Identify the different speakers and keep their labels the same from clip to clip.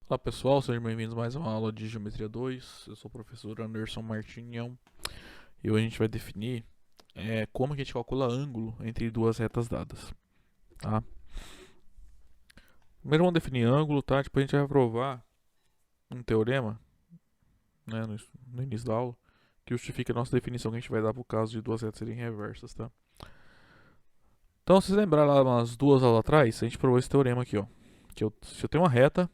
Speaker 1: Olá pessoal, sejam bem-vindos a mais uma aula de Geometria 2. Eu sou o professor Anderson Martinhão e hoje a gente vai definir como que a gente calcula ângulo entre duas retas dadas, tá? Primeiro vamos definir ângulo, tá? Depois a gente vai provar um teorema, né, no início da aula, que justifica a nossa definição que a gente vai dar para o caso de duas retas serem reversas, tá? Então, se vocês lembrarem lá umas duas aulas atrás, a gente provou esse teorema aqui, ó. Se eu tenho uma reta,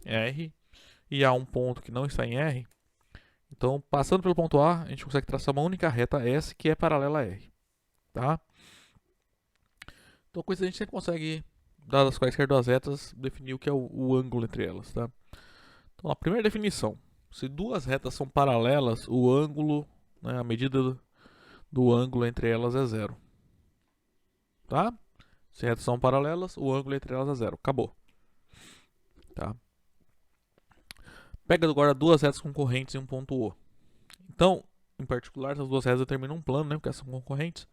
Speaker 1: R, e há um ponto que não está em R, então, passando pelo ponto A, a gente consegue traçar uma única reta S que é paralela a R, tá? Então, com isso a gente sempre consegue, dadas quaisquer duas retas, definir o que é o ângulo entre elas, tá? Então, a primeira definição, se duas retas são paralelas, o ângulo, né, a medida do ângulo entre elas é zero, tá? Se retas são paralelas, o ângulo entre elas é zero, acabou, tá? Pega agora duas retas concorrentes em um ponto O. Então, em particular, essas duas retas determinam um plano, né, porque elas são concorrentes.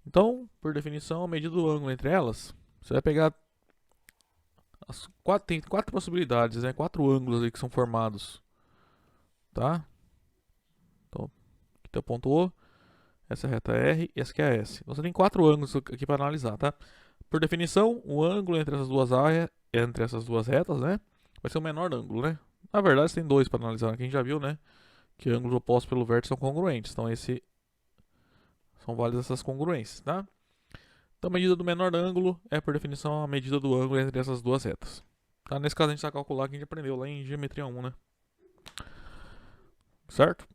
Speaker 1: Então, por definição, a medida do ângulo entre elas, você vai pegar tem quatro possibilidades, né? Quatro ângulos aí que são formados, tá? Então, aqui tem o ponto O, essa é a reta R e essa aqui é a S. Então, você tem quatro ângulos aqui para analisar, tá? Por definição, o ângulo entre essas duas áreas, entre essas duas retas, né? Vai ser o menor ângulo, né? Na verdade, você tem dois para analisar, aqui a gente já viu, né? Que ângulos opostos pelo vértice são congruentes. Então, são válidas essas congruências, tá? Então, a medida do menor ângulo é, por definição, a medida do ângulo entre essas duas retas. Tá? Nesse caso, a gente vai calcular que a gente aprendeu lá em Geometria 1, né? Certo?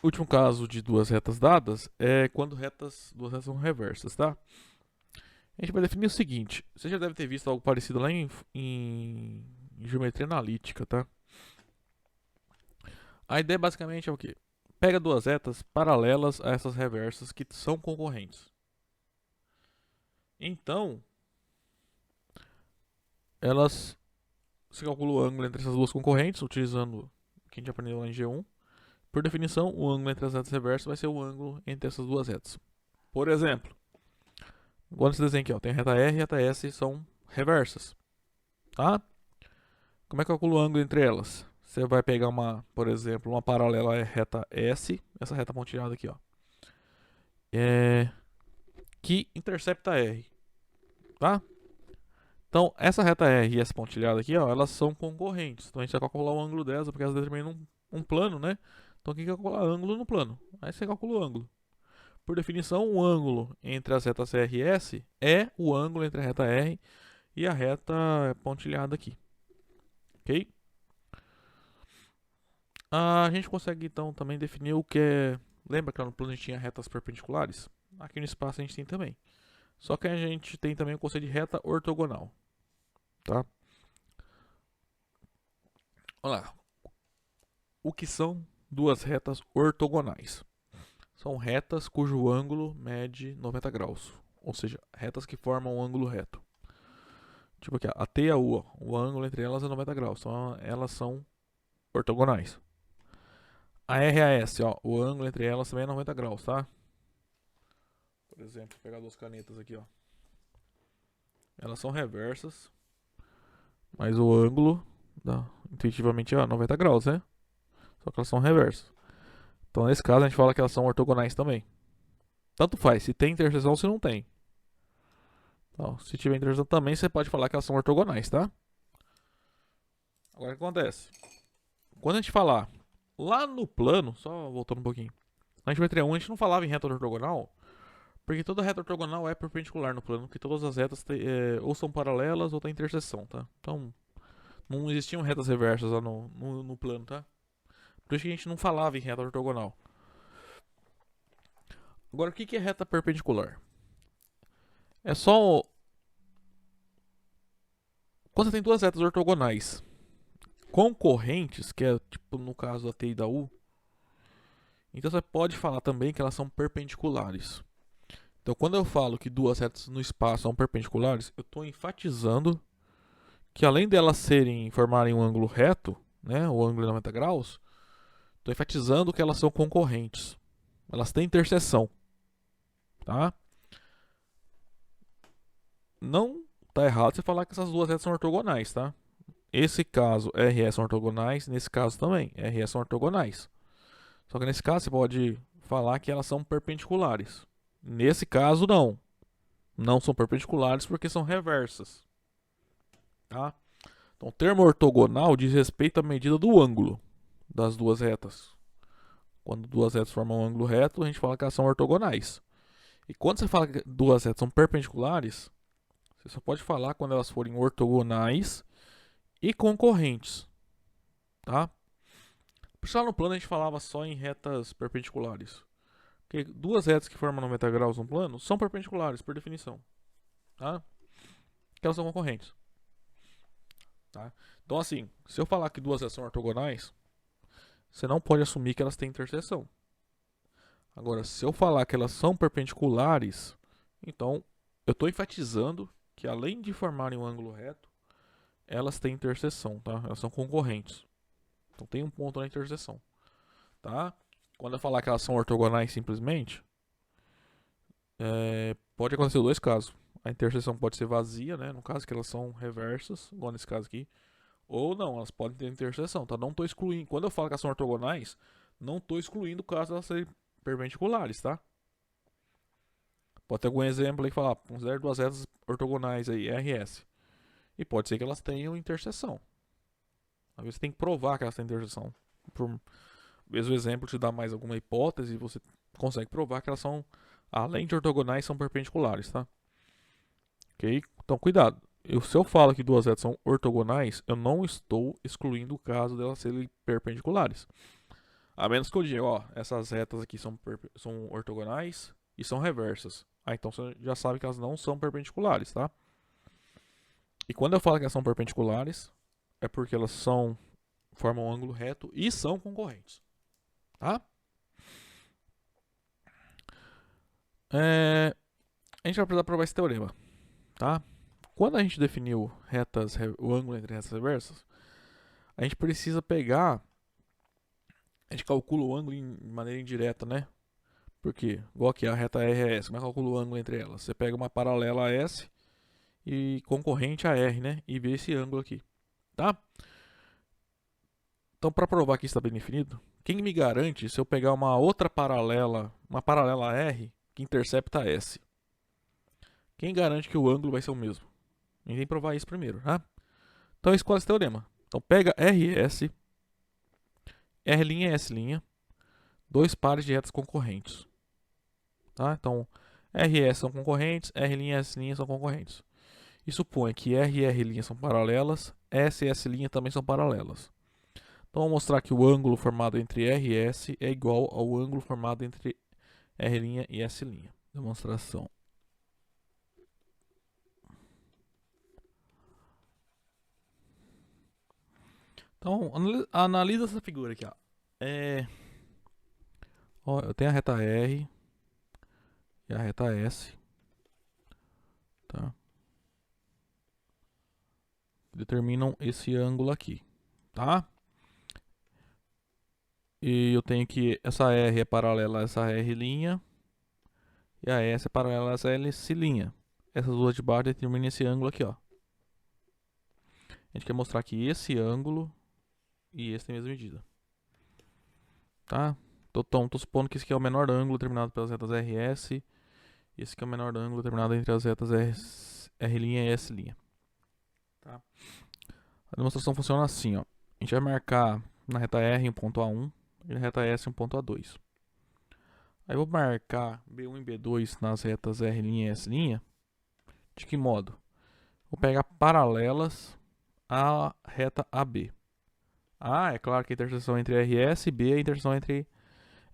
Speaker 1: O último caso de duas retas dadas é quando duas retas são reversas, tá? A gente vai definir o seguinte. Você já deve ter visto algo parecido lá em Geometria Analítica, tá? A ideia basicamente é o quê? Pega duas retas paralelas a essas reversas que são concorrentes. Então, elas se calcula o ângulo entre essas duas concorrentes, utilizando o que a gente aprendeu lá em G1. Por definição, o ângulo entre as retas reversas vai ser o ângulo entre essas duas retas. Por exemplo, igual nesse desenho aqui, ó, tem a reta R e a reta S são reversas, tá? Como é que eu calculo o ângulo entre elas? Você vai pegar por exemplo, uma paralela à reta S, essa reta pontilhada aqui, ó, que intercepta R, tá? Então, essa reta R e essa pontilhada aqui, ó, elas são concorrentes. Então, a gente vai calcular o ângulo delas, porque elas determinam um plano, né? Então, aqui calcular ângulo no plano. Aí você calcula o ângulo. Por definição, o ângulo entre as retas R e S é o ângulo entre a reta R e a reta pontilhada aqui. Ok? A gente consegue, então, também definir o que é... Lembra que lá no plano a gente tinha retas perpendiculares? Aqui no espaço a gente tem também. Só que a gente tem também o conceito de reta ortogonal. Tá? Olha lá. O que são duas retas ortogonais? São retas cujo ângulo mede 90 graus. Ou seja, retas que formam um ângulo reto. Tipo aqui, a T e a U, ó, o ângulo entre elas é 90 graus. Então elas são ortogonais. A R e a S, ó, o ângulo entre elas também é 90 graus, tá? Por exemplo, vou pegar duas canetas aqui, ó. Elas são reversas, mas o ângulo, intuitivamente, é 90 graus, né? Só que elas são reversas. Então, nesse caso, a gente fala que elas são ortogonais também. Tanto faz, se tem interseção ou se não tem. Então, se tiver interseção também, você pode falar que elas são ortogonais, tá? Agora, o que acontece? Quando a gente falar lá no plano, só voltando um pouquinho, na geometria 1 a gente não falava em reta ortogonal, porque toda reta ortogonal é perpendicular no plano, porque todas as retas ou são paralelas ou tem interseção, tá? Então, não existiam retas reversas lá no plano, tá? Por isso que a gente não falava em reta ortogonal. Agora, o que é reta perpendicular? É só... Quando você tem duas retas ortogonais concorrentes, que é tipo no caso da T e da U, então você pode falar também que elas são perpendiculares. Então, quando eu falo que duas retas no espaço são perpendiculares, eu estou enfatizando que além delas formarem um ângulo reto, né, o ângulo de 90 graus, estou enfatizando que elas são concorrentes. Elas têm interseção, tá? Não está errado você falar que essas duas retas são ortogonais, tá? esse caso RS são ortogonais, nesse caso também, RS são ortogonais. Só que nesse caso você pode falar que elas são perpendiculares. Nesse caso não. Não são perpendiculares porque são reversas. Tá? Então o termo ortogonal diz respeito à medida do ângulo das duas retas. Quando duas retas formam um ângulo reto, a gente fala que elas são ortogonais. E quando você fala que duas retas são perpendiculares, você só pode falar quando elas forem ortogonais e concorrentes. Tá? Por isso lá no plano a gente falava só em retas perpendiculares. Porque duas retas que formam 90 graus no plano são perpendiculares, por definição. Tá? Porque elas são concorrentes. Tá? Então assim, se eu falar que duas retas são ortogonais, você não pode assumir que elas têm interseção. Agora, se eu falar que elas são perpendiculares, então eu estou enfatizando que além de formarem um ângulo reto, elas têm interseção, tá? Elas são concorrentes. Então tem um ponto na interseção, tá? Quando eu falar que elas são ortogonais simplesmente, pode acontecer dois casos. A interseção pode ser vazia, né? No caso que elas são reversas, igual nesse caso aqui. Ou não, elas podem ter interseção, tá? Não estou excluindo. Quando eu falo que elas são ortogonais, não estou excluindo o caso de elas serem perpendiculares, tá? Pode ter algum exemplo aí que falar, considere duas retas ortogonais aí, RS. E pode ser que elas tenham interseção. Às vezes você tem que provar que elas têm interseção. Por vezes o exemplo te dá mais alguma hipótese e você consegue provar que elas são, além de ortogonais, são perpendiculares, tá? Ok? Então cuidado. Se eu falo que duas retas são ortogonais, eu não estou excluindo o caso delas serem perpendiculares. A menos que eu diga, ó, essas retas aqui são ortogonais e são reversas. Ah, então você já sabe que elas não são perpendiculares, tá? E quando eu falo que elas são perpendiculares, é porque elas formam um ângulo reto e são concorrentes, tá? A gente vai precisar provar esse teorema, tá? Quando a gente definiu o ângulo entre retas reversas, a gente precisa pegar, a gente calcula o ângulo de maneira indireta, né? Porque, igual aqui, a reta R é S, como é que calcula o ângulo entre elas? Você pega uma paralela a S e concorrente a R, né? E vê esse ângulo aqui, tá? Então, para provar que está bem definido, quem me garante se eu pegar uma paralela a R que intercepta S? Quem garante que o ângulo vai ser o mesmo? A gente tem que provar isso primeiro, tá? Então, escolhe esse teorema. Então, pega RS, R' e S', dois pares de retas concorrentes. Tá? Então, RS são concorrentes, R' e S' são concorrentes. E supõe que R e R' são paralelas, S e S' também são paralelas. Então, vou mostrar que o ângulo formado entre R e S é igual ao ângulo formado entre R' e S'. Demonstração. Então, analisa essa figura aqui. Ó, eu tenho a reta R e a reta S. Tá? Determinam esse ângulo aqui. Tá? E eu tenho que essa R é paralela a essa R' e a S é paralela a essa S'. Essas duas de baixo determinam esse ângulo aqui, ó. A gente quer mostrar que esse ângulo e esse tem a mesma medida. Tá? Então, tô supondo que esse aqui é o menor ângulo determinado pelas retas RS. E esse aqui é o menor ângulo determinado entre as retas R' e S'. Tá? A demonstração funciona assim, ó. A gente vai marcar na reta R um ponto A1 e na reta S um ponto A2. Aí eu vou marcar B1 e B2 nas retas R' e S'. De que modo? Vou pegar paralelas à reta AB. A é claro que a interseção entre RS e B é a interseção entre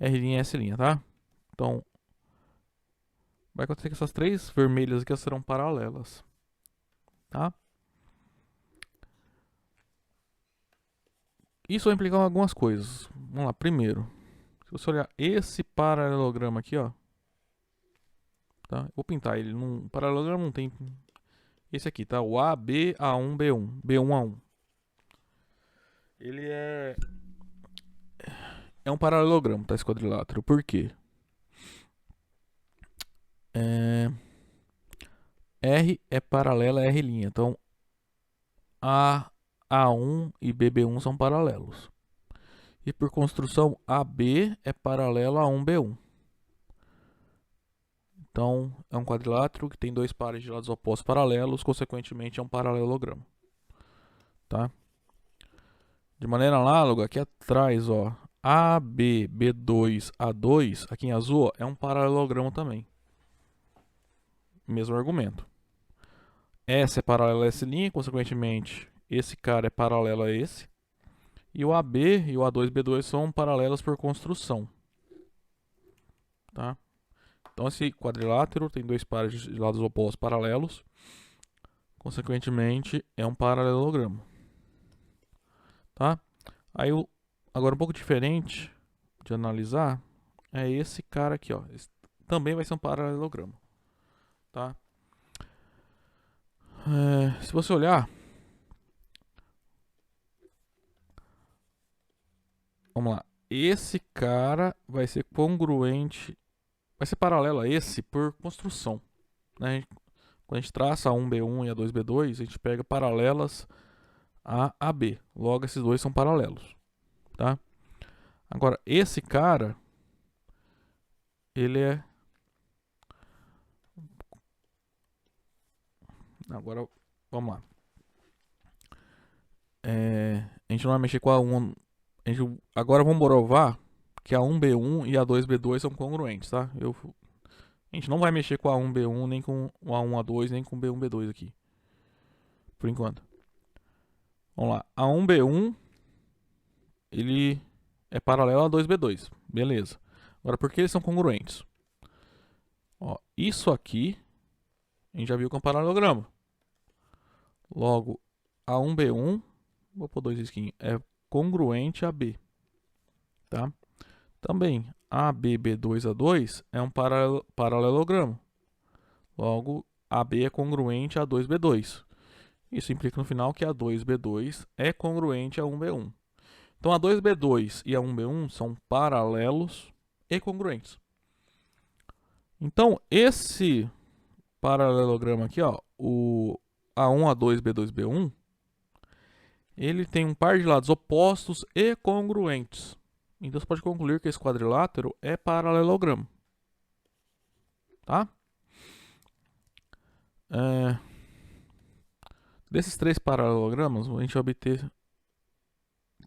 Speaker 1: R' e S', tá? Então, vai acontecer que essas três vermelhas aqui serão paralelas, tá? Isso vai implicar algumas coisas. Vamos lá, primeiro, se você olhar esse paralelograma aqui, ó, tá? Eu vou pintar ele. Paralelograma não tem. Esse aqui, tá? O AB, A1, B1. B1, A1. Ele é um paralelogramo, tá? Esse quadrilátero. Por quê? R é paralela a R'. Então, A1 e BB1 são paralelos. E por construção, AB é paralelo a 1B1. Então, é um quadrilátero que tem dois pares de lados opostos paralelos, consequentemente é um paralelogramo. Tá? De maneira análoga, aqui atrás, ó, AB, B2, A2, aqui em azul, ó, é um paralelogramo também. Mesmo argumento. S é paralelo a essa linha, consequentemente, esse cara é paralelo a esse. E o AB e o A2, B2 são paralelos por construção. Tá? Então, esse quadrilátero tem dois pares de lados opostos paralelos. Consequentemente, é um paralelogramo. Tá? Aí, agora um pouco diferente de analisar é esse cara aqui, ó. Esse também vai ser um paralelogramo. Tá? Se você olhar, vamos lá. Esse cara vai ser congruente, vai ser paralelo a esse por construção. Né? Quando a gente traça a 1B1 e a 2B2, a gente pega paralelas a AB. Logo, esses dois são paralelos. Tá? Agora, esse cara, ele é... Agora, vamos lá. A gente não vai mexer com a 1. Agora vamos provar que a 1B1 e a 2B2 são congruentes, tá? A gente não vai mexer com a 1B1, nem com a 1A2, nem com o B1, B2 aqui. Por enquanto. Vamos lá. A 1B1, ele é paralelo a 2B2. Beleza. Agora, por que eles são congruentes? Ó, isso aqui, a gente já viu que é um paralelogramo. Logo, a 1B1, vou pôr dois risquinhos, é congruente a B. Tá? Também, AB, B2, A2 é um paralelogramo. Logo, AB é congruente a 2B2. Isso implica no final que a 2B2 é congruente a 1B1. Então, a 2B2 e a 1B1 são paralelos e congruentes. Então, esse paralelogramo aqui, ó, o A1, A2, B2, B1, ele tem um par de lados opostos e congruentes. Então, você pode concluir que esse quadrilátero é paralelogramo. Tá? Desses três paralelogramas, a gente vai obter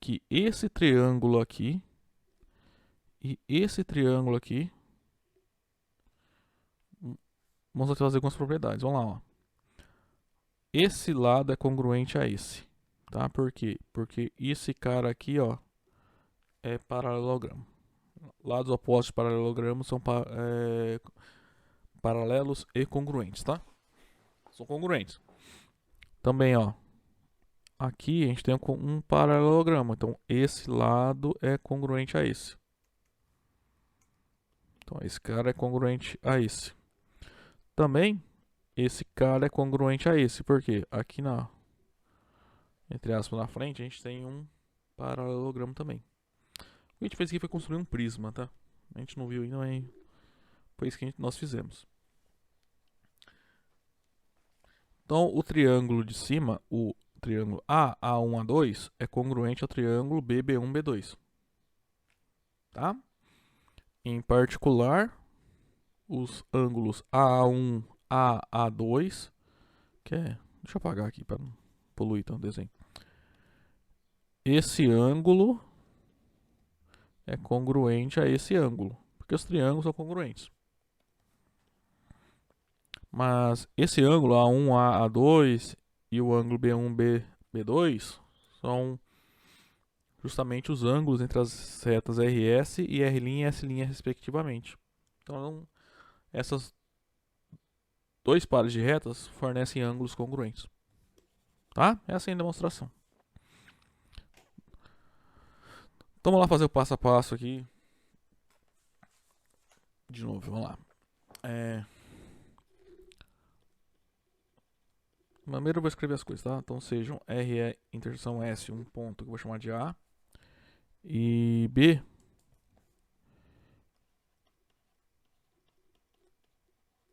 Speaker 1: que esse triângulo aqui e esse triângulo aqui, vamos fazer algumas propriedades. Vamos lá, ó. Esse lado é congruente a esse, tá? Por quê? Porque esse cara aqui, ó, é paralelogramo. Lados opostos de paralelogramos são paralelos e congruentes, tá? São congruentes. Também, ó, aqui a gente tem um paralelogramo, então esse lado é congruente a esse. Então esse cara é congruente a esse. Também esse cara é congruente a esse, porque aqui entre aspas na frente a gente tem um paralelogramo também. O que a gente fez aqui foi construir um prisma, tá? A gente não viu ainda, mas foi isso que nós fizemos. Então o triângulo de cima, o triângulo A1, A2 é congruente ao triângulo B1, B2. Tá? Em particular, os ângulos A1, A2, deixa eu apagar aqui para não poluir tanto o desenho. Esse ângulo é congruente a esse ângulo, porque os triângulos são congruentes. Mas esse ângulo A1, A2 e o ângulo B1, B2 são justamente os ângulos entre as retas RS e R' e S', respectivamente. Então, essas dois pares de retas fornecem ângulos congruentes. Tá? Essa é a demonstração. Então, vamos lá fazer o passo a passo aqui. De novo, vamos lá. Primeiro eu vou escrever as coisas, tá? Então, sejam RE interseção S, um ponto que eu vou chamar de A. E B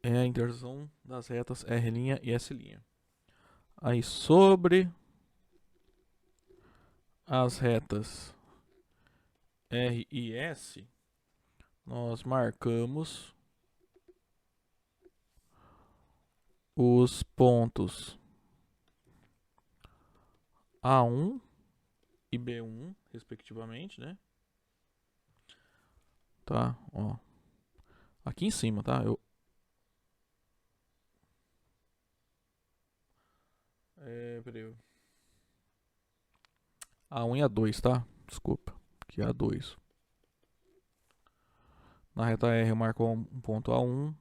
Speaker 1: é a interseção das retas R' e S'. Aí, sobre as retas R e S, nós marcamos os pontos A1 e B1, respectivamente, né? Tá, ó. Aqui em cima, tá? Peraí. A1 e A2, tá? Desculpa. Aqui é A2. Na reta R eu marco um ponto A1.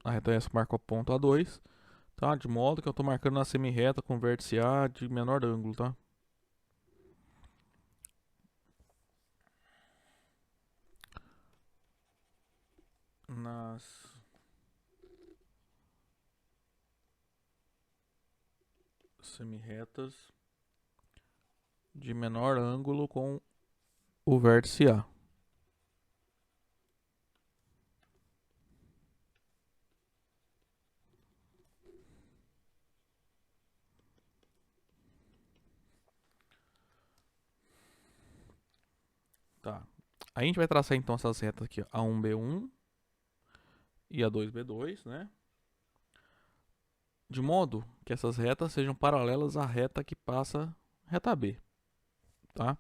Speaker 1: Na reta S eu marco o ponto A2. Tá? De modo que eu tô marcando na semi-reta com vértice A de menor ângulo, tá? Nas semi-retas de menor ângulo com o vértice A. Tá. Aí a gente vai traçar então essas retas aqui, A1, B1 e A2, B2, né? De modo que essas retas sejam paralelas à reta que passa reta B, tá?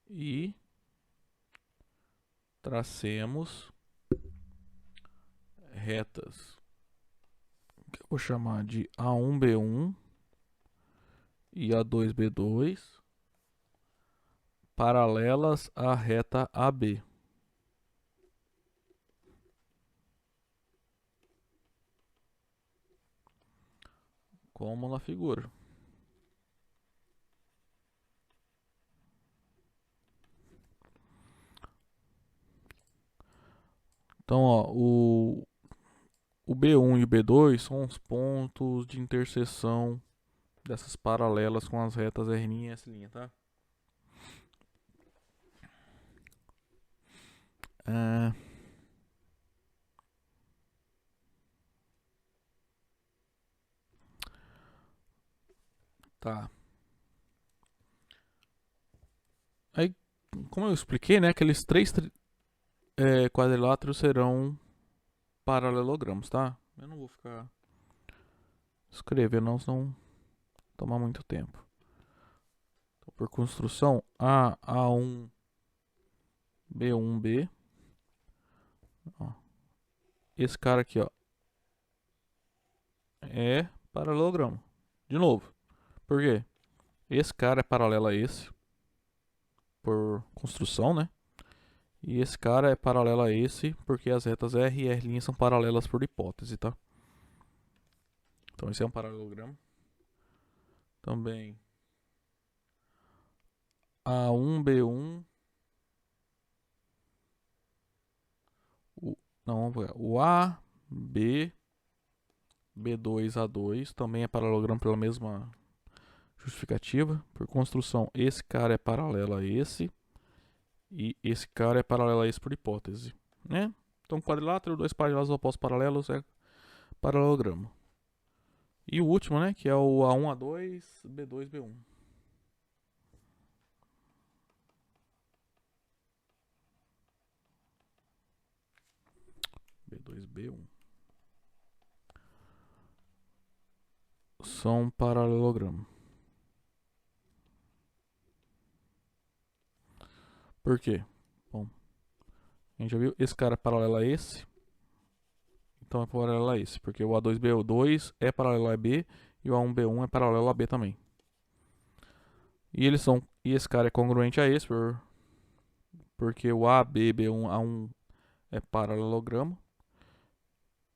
Speaker 1: E tracemos retas que eu vou chamar de A1, B1 e A2, B2 paralelas à reta AB. Como na figura. Então, ó, o B1 e o B2 são os pontos de interseção dessas paralelas com as retas R' e S', tá? É, tá. Aí, como eu expliquei, né, aqueles três quadriláteros serão paralelogramos, tá? Eu não vou ficar escrevendo, não, senão tomar muito tempo. Então, por construção, A1, B1B. Ó. Esse cara aqui, ó, é paralelogramo. De novo. Por quê? Esse cara é paralelo a esse, por construção, né? E esse cara é paralelo a esse, porque as retas R e R' são paralelas por hipótese, tá? Então esse é um paralelogramo. Também A1, B1. Não, o A, B, B2, A2 também é paralelogramo pela mesma justificativa. Por construção, esse cara é paralelo a esse. E esse cara é paralelo a esse por hipótese, né? Então, quadrilátero, dois quadriláteros opostos paralelos é paralelogramo. E o último, né, que é o A1, A2, B2, B1. B2, B1. São paralelogramo. Por quê? Bom, a gente já viu, esse cara é paralelo a esse. Então é paralelo a esse, porque o A2, B2 é paralelo a B e o A1, B1 é paralelo a B também. E esse cara é congruente a esse, porque o A, B, B1, A1 é paralelogramo.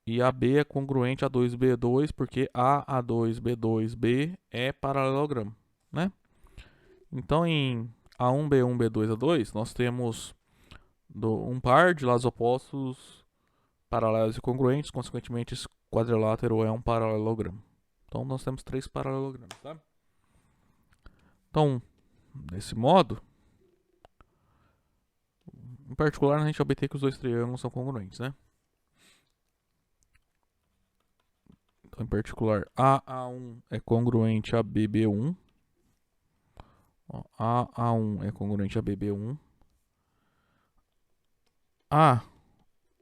Speaker 1: E AB é congruente a 2B2, porque A, A2, B2, B é paralelogramo, né? Então em A1, B1, B2, A2, nós temos um par de lados opostos paralelos e congruentes, consequentemente esse quadrilátero é um paralelogramo. Então nós temos três paralelogramas, tá? Então, desse modo, em particular a gente obtém que os dois triângulos são congruentes, né? Então, em particular, AA1 é congruente a BB1. Ó, A1 é congruente a BB1.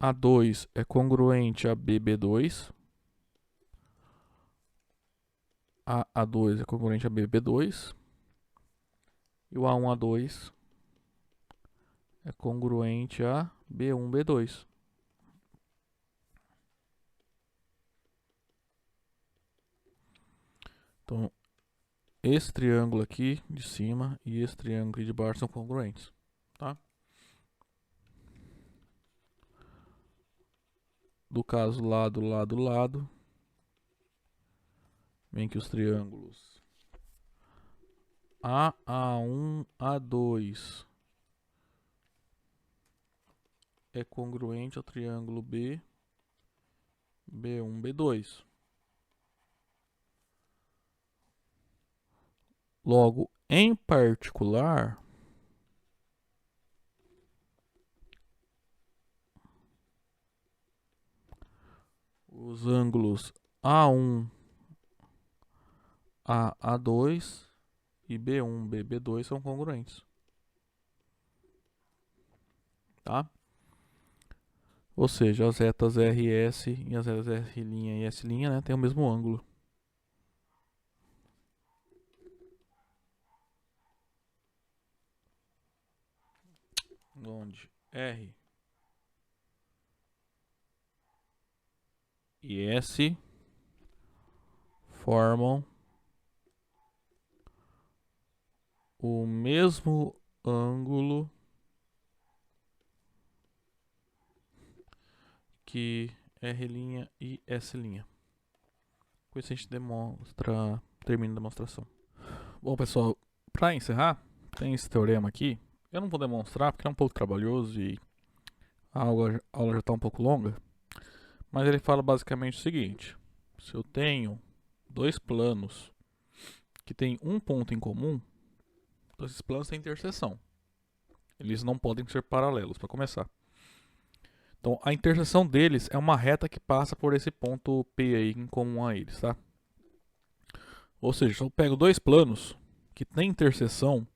Speaker 1: A2 é congruente a BB2. A2 é congruente a BB2. E o A1A2 é congruente a B1B2. Então, esse triângulo aqui de cima e esse triângulo aqui de baixo são congruentes, tá? Do caso lado, lado, lado, vem que os triângulos A1, A2 é congruente ao triângulo B, B1, B2. Logo, em particular, os ângulos A1, A2 e B1, BB2 são congruentes. Tá? Ou seja, as retas RS e as retas R' e S', né, têm o mesmo ângulo. Onde R e S formam o mesmo ângulo que R' e S'. Com isso a gente termina a demonstração. Bom, pessoal, para encerrar, tem esse teorema aqui. Eu não vou demonstrar porque é um pouco trabalhoso e a aula já está um pouco longa. Mas ele fala basicamente o seguinte: se eu tenho dois planos que têm um ponto em comum, então esses planos têm interseção. Eles não podem ser paralelos, para começar. Então, a interseção deles é uma reta que passa por esse ponto P aí em comum a eles, tá? Ou seja, se eu pego dois planos que têm interseção,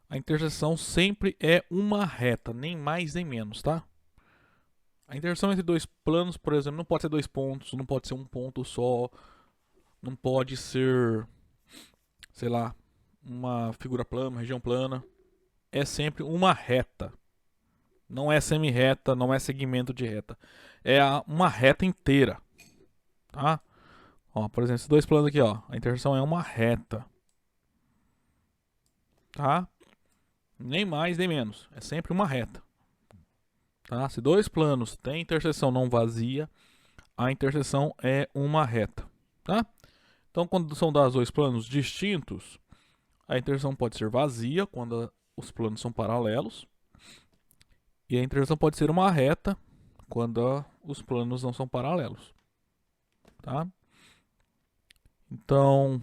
Speaker 1: a interseção sempre é uma reta, nem mais nem menos, tá? A interseção entre dois planos, por exemplo, não pode ser dois pontos, não pode ser um ponto só, não pode ser, sei lá, uma figura plana, uma região plana. É sempre uma reta. Não é semi-reta, não é segmento de reta. É uma reta inteira, tá? Ó, por exemplo, esses dois planos aqui, ó, a interseção é uma reta, tá? Nem mais nem menos, é sempre uma reta, tá? Se dois planos têm interseção não vazia, a interseção é uma reta, tá? Então, quando são dois planos distintos, a interseção pode ser vazia quando os planos são paralelos, e a interseção pode ser uma reta quando os planos não são paralelos, tá? Então,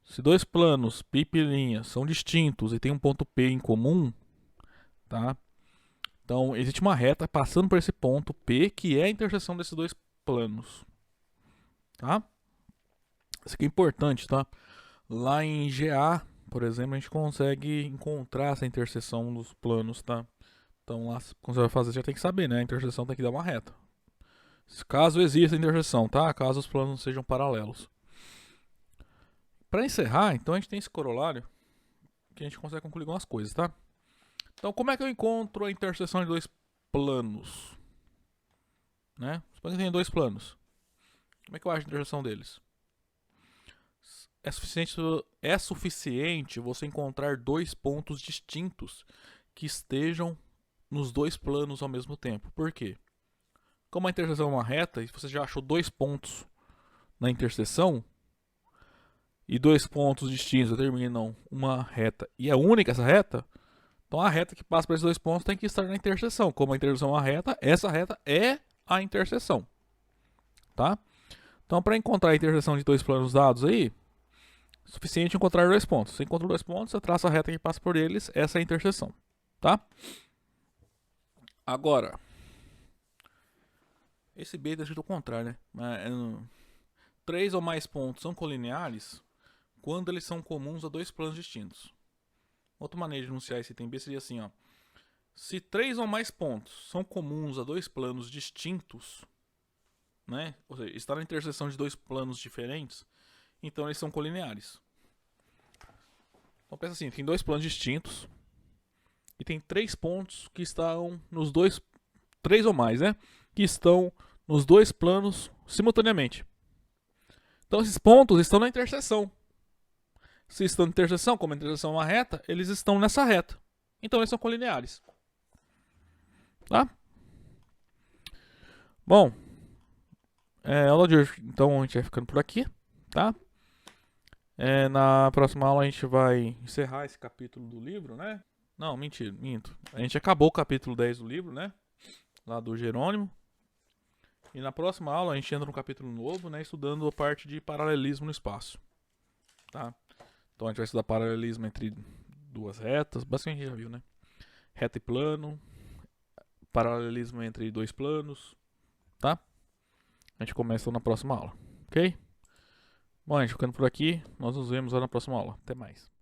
Speaker 1: se dois planos π e ' são distintos e tem um ponto P em comum, tá? Então, existe uma reta passando por esse ponto P, que é a interseção desses dois planos, tá? Isso aqui é importante, tá? Lá em GA, por exemplo, a gente consegue encontrar essa interseção dos planos, tá? Então, lá, quando você vai fazer, você já tem que saber, né? A interseção tem que dar uma reta. Caso exista interseção, tá? Caso os planos não sejam paralelos. Para encerrar, então, a gente tem esse corolário que a gente consegue concluir algumas coisas, tá? Então, como é que eu encontro a interseção de dois planos? Né? Suponho que tem dois planos. Como é que eu acho a interseção deles? É suficiente você encontrar dois pontos distintos que estejam nos dois planos ao mesmo tempo. Por quê? Como a interseção é uma reta, e você já achou dois pontos na interseção, e dois pontos distintos determinam uma reta, e é única essa reta, então a reta que passa por esses dois pontos tem que estar na interseção. Como a interseção é uma reta, essa reta é a interseção. Tá? Então, para encontrar a interseção de dois planos dados aí, é suficiente encontrar dois pontos. Você encontrou dois pontos, você traça a reta que passa por eles, essa é a interseção. Tá? Agora, esse B está escrito ao contrário, né? Três ou mais pontos são colineares quando eles são comuns a dois planos distintos. Outra maneira de enunciar esse item B seria assim, ó. Se 3 ou mais pontos são comuns a dois planos distintos, né? Ou seja, está na interseção de dois planos diferentes, então eles são colineares. Então pensa assim, tem dois planos distintos e tem 3 pontos que estão nos dois, 3 ou mais, né? Que estão nos dois planos simultaneamente. Então esses pontos estão na interseção. Se estão na interseção, como a interseção é uma reta, eles estão nessa reta. Então eles são colineares. Tá? Bom, aula de hoje, então a gente vai ficando por aqui, tá? Na próxima aula a gente vai encerrar esse capítulo do livro, né? Não, mentira, minto. A gente acabou o capítulo 10 do livro, né? Lá do Jerônimo. E na próxima aula a gente entra num capítulo novo, né? Estudando a parte de paralelismo no espaço, tá? Então a gente vai estudar paralelismo entre duas retas, basicamente a gente já viu, né? Reta e plano, paralelismo entre dois planos, tá? A gente começa na próxima aula, ok? Bom, a gente ficando por aqui, nós nos vemos lá na próxima aula. Até mais.